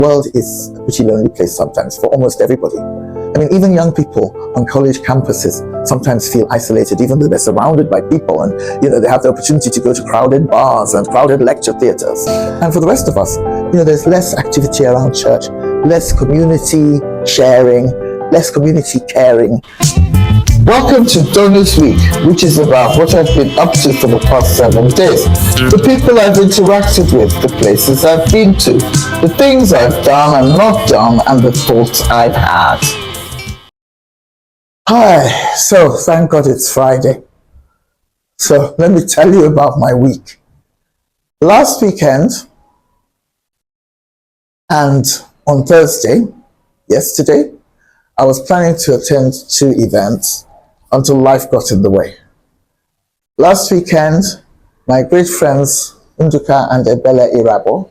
world is a pretty lonely place sometimes for almost everybody. I mean, even young people on college campuses sometimes feel isolated, even though they're surrounded by people and, they have the opportunity to go to crowded bars and crowded lecture theaters. And for the rest of us, there's less activity around church, less community sharing, less community caring. Welcome to Donu'S Week, which is about what I've been up to for the past 7 days. The people I've interacted with, the places I've been to, the things I've done and not done, and the thoughts I've had. Hi, so thank God it's Friday. So let me tell you about my week. Last weekend and on Thursday, yesterday, I was planning to attend 2 events until life got in the way. Last weekend, my great friends Nduka and Ebele Irabo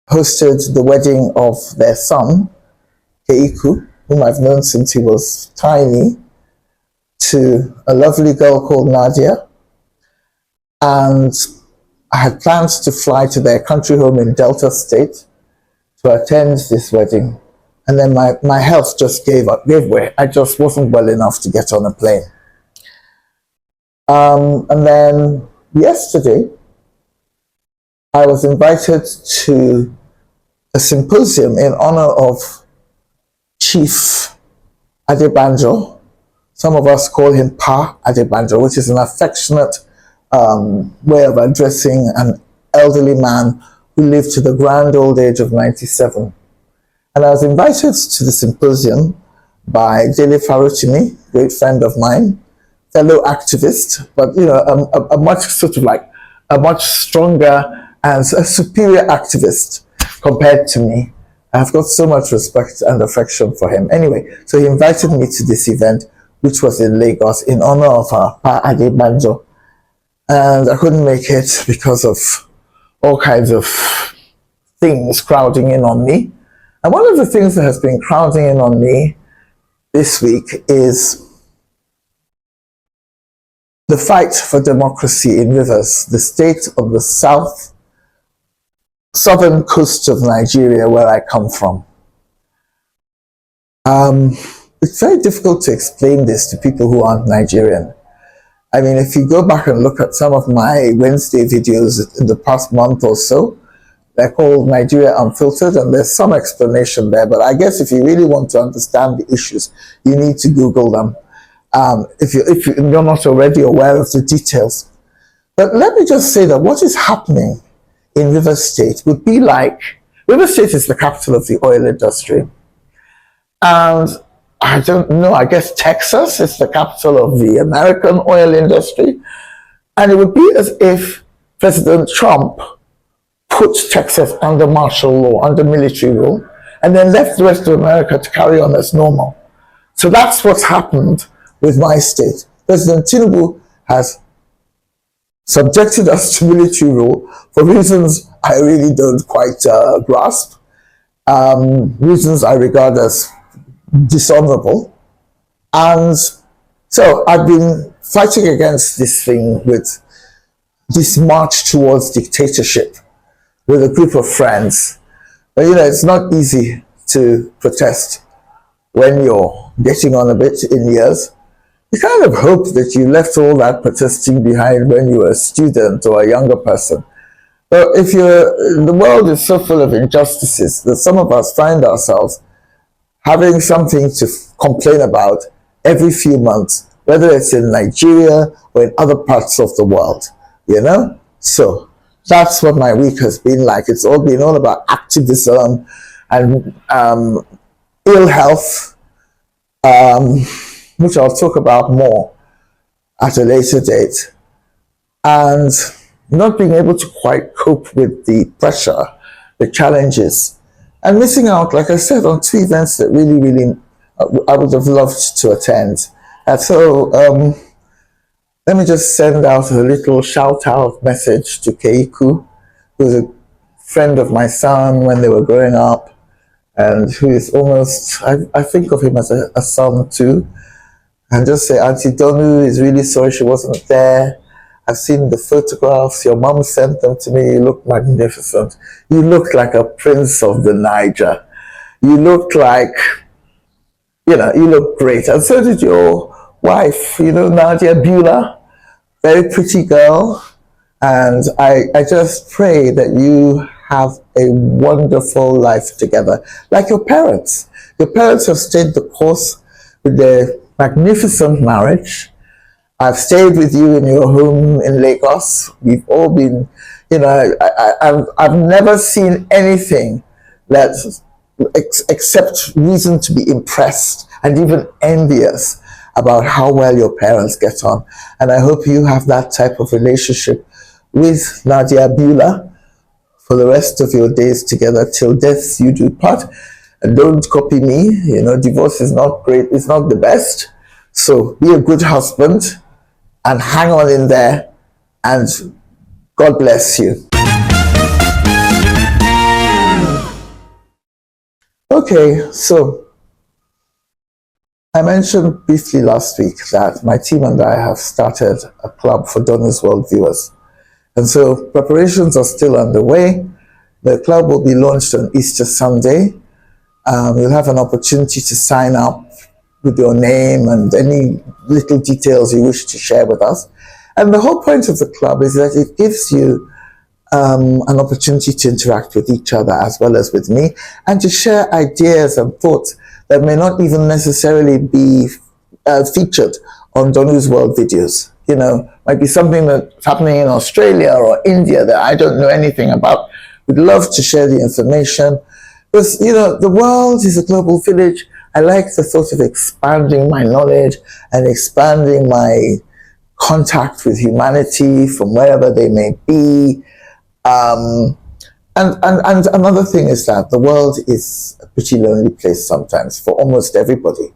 hosted the wedding of their son, Keiku, whom I've known since he was tiny, to a lovely girl called Nadia. And I had planned to fly to their country home in Delta State to attend this wedding. And then my health just gave way. I just wasn't well enough to get on a plane. And then yesterday, I was invited to a symposium in honor of Chief Adebanjo. Some of us call him Pa Adebanjo, which is an affectionate way of addressing an elderly man who lived to the grand old age of 97. And I was invited to the symposium by Dele Farotimi, great friend of mine, fellow activist, but a much stronger and a superior activist compared to me. I've got so much respect and affection for him. Anyway, so he invited me to this event, which was in Lagos in honor of Pa Adebanjo. And I couldn't make it because of all kinds of things crowding in on me. And one of the things that has been crowding in on me this week is the fight for democracy in Rivers, the state of the southern coast of Nigeria, where I come from. It's very difficult to explain this to people who aren't Nigerian. I mean, if you go back and look at some of my Wednesday videos in the past month or so, they're called Nigeria Unfiltered, and there's some explanation there. But I guess if you really want to understand the issues, you need to Google them if you're not already aware of the details. But let me just say that what is happening in Rivers State would be like, Rivers State is the capital of the oil industry. And I don't know, I guess Texas is the capital of the American oil industry. And it would be as if President Trump put Texas under martial law, under military rule, and then left the rest of America to carry on as normal. So that's what's happened with my state. President Tinubu has subjected us to military rule for reasons I really don't quite grasp, reasons I regard as dishonorable. And so I've been fighting against this thing with this march towards dictatorship with a group of friends. But it's not easy to protest when you're getting on a bit in years. You kind of hope that you left all that protesting behind when you were a student or a younger person. But the world is so full of injustices that some of us find ourselves having something to complain about every few months, whether it's in Nigeria or in other parts of the world, So that's what my week has been like. It's all been all about activism and ill health, which I'll talk about more at a later date, and not being able to quite cope with the pressure, the challenges, and missing out, like I said, on 2 events that really, really I would have loved to attend. And so let me just send out a little shout-out message to Keiku, who's a friend of my son when they were growing up, and who is almost, I think of him as a son too, and just say, Auntie Donu is really sorry she wasn't there. I've seen the photographs. Your mom sent them to me. You look magnificent. You look like a prince of the Niger. You look like, you look great. And so did your wife, Nadia Beulah, very pretty girl. And I just pray that you have a wonderful life together, like your parents. Your parents have stayed the course with their magnificent marriage. I've stayed with you in your home in Lagos. We've all been, I've never seen anything that except reason to be impressed and even envious about how well your parents get on. And I hope you have that type of relationship with Nadia Beulah for the rest of your days together till death you do part. And don't copy me. Divorce is not great. It's not the best. So be a good husband and hang on in there, and God bless you. Okay, so I mentioned briefly last week that my team and I have started a club for Donu'S World viewers. And so preparations are still underway. The club will be launched on Easter Sunday. You'll have an opportunity to sign up with your name and any little details you wish to share with us. And the whole point of the club is that it gives you an opportunity to interact with each other as well as with me, and to share ideas and thoughts that may not even necessarily be featured on Donu'S World videos. Might be something that's happening in Australia or India that I don't know anything about. We'd love to share the information. Because, the world is a global village. I like the thought of expanding my knowledge and expanding my contact with humanity from wherever they may be. And another thing is that the world is a pretty lonely place sometimes for almost everybody.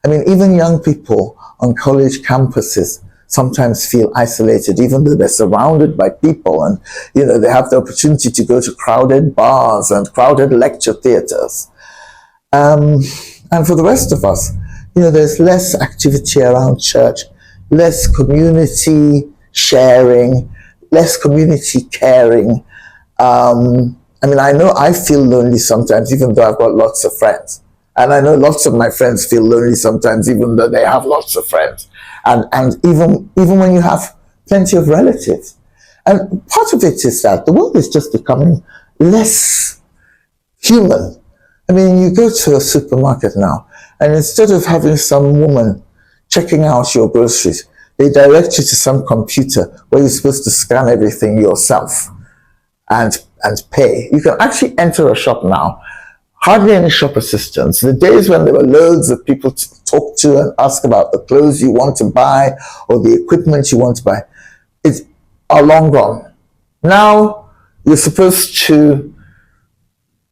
I mean, even young people on college campuses sometimes feel isolated, even though they're surrounded by people and, they have the opportunity to go to crowded bars and crowded lecture theaters. And for the rest of us, there's less activity around church, less community sharing, less community caring. I know I feel lonely sometimes, even though I've got lots of friends. And I know lots of my friends feel lonely sometimes, even though they have lots of friends. And even when you have plenty of relatives. And part of it is that the world is just becoming less human. I mean, you go to a supermarket now, and instead of having some woman checking out your groceries, they direct you to some computer where you're supposed to scan everything yourself and pay. You can actually enter a shop now. Hardly any shop assistants. The days when there were loads of people to talk to and ask about the clothes you want to buy or the equipment you want to buy are long gone. Now you're supposed to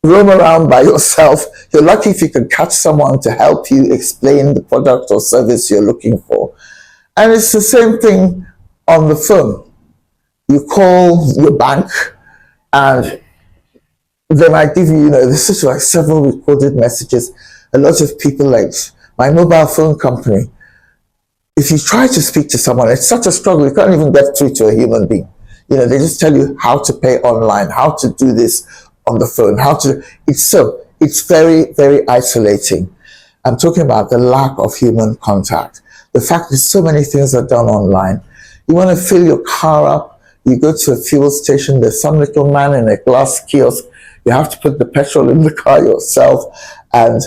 roam around by yourself. You're lucky if you can catch someone to help you explain the product or service you're looking for. And it's the same thing on the phone. You call your bank and they might give you, there's such like several recorded messages. A lot of people, like my mobile phone company, if you try to speak to someone, it's such a struggle. You can't even get through to a human being. They just tell you how to pay online, how to do this on the phone, it's very, very isolating. I'm talking about the lack of human contact. The fact that so many things are done online. You want to fill your car up, you go to a fuel station, there's some little man in a glass kiosk. You have to put the petrol in the car yourself, and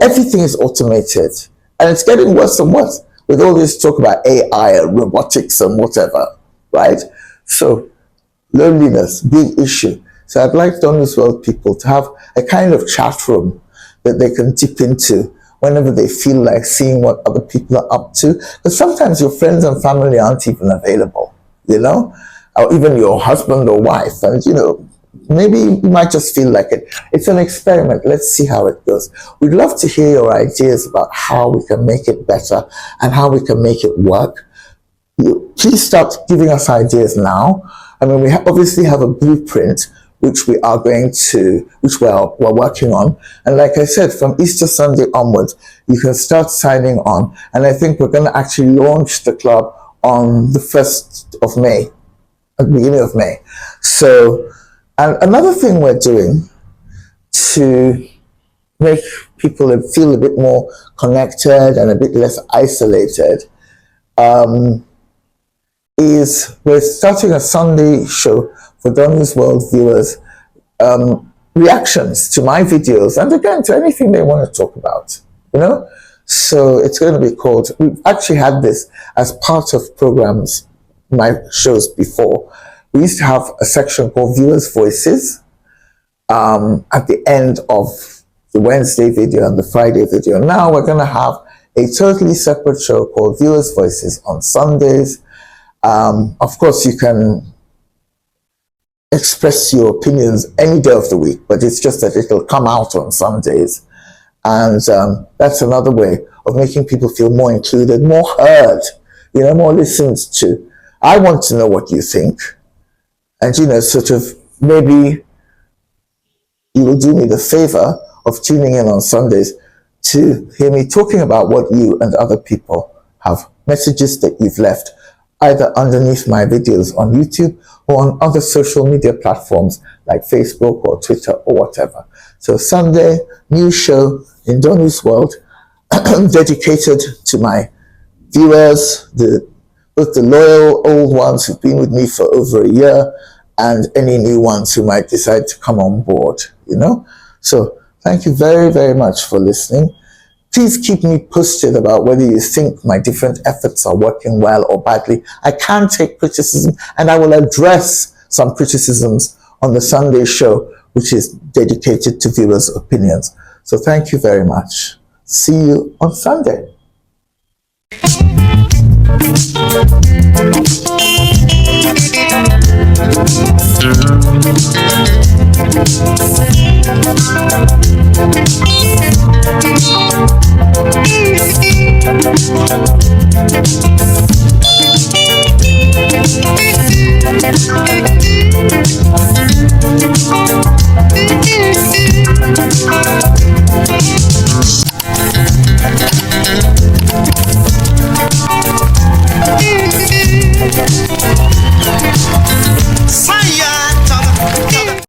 everything is automated. And it's getting worse and worse with all this talk about AI and robotics and whatever, right? So loneliness, big issue. So I'd like Donu'S World people to have a kind of chat room that they can dip into whenever they feel like seeing what other people are up to. Because sometimes your friends and family aren't even available, or even your husband or wife. And, maybe you might just feel like it. It's an experiment. Let's see how it goes. We'd love to hear your ideas about how we can make it better and how we can make it work. Please start giving us ideas now. I mean, we obviously have a blueprint which we're working on. And like I said, from Easter Sunday onwards, you can start signing on. And I think we're going to actually launch the club on the 1st of May, at the beginning of May. So, and another thing we're doing to make people feel a bit more connected and a bit less isolated is we're starting a Sunday show for Donu'S World viewers, reactions to my videos and again to anything they want to talk about, you know. So it's going to be called, we've actually had this as part of programs, my shows before. We used to have a section called Viewers Voices at the end of the Wednesday video and the Friday video. Now we're going to have a totally separate show called Viewers Voices on Sundays. Of course, you can express your opinions any day of the week, but it's just that it'll come out on Sundays. And that's another way of making people feel more included, more heard, you know, more listened to. I want to know what you think. And, you know, sort of maybe you will do me the favor of tuning in on Sundays to hear me talking about what you and other people have, messages that you've left, either underneath my videos on YouTube or on other social media platforms like Facebook or Twitter or whatever. So Sunday, new show in Donu'S World, dedicated to my viewers, both the loyal old ones who've been with me for over a year and any new ones who might decide to come on board, you know. So thank you very, very much for listening. Please keep me posted about whether you think my different efforts are working well or badly. I can take criticism and I will address some criticisms on the Sunday show, which is dedicated to viewers' opinions. So thank you very much. See you on Sunday.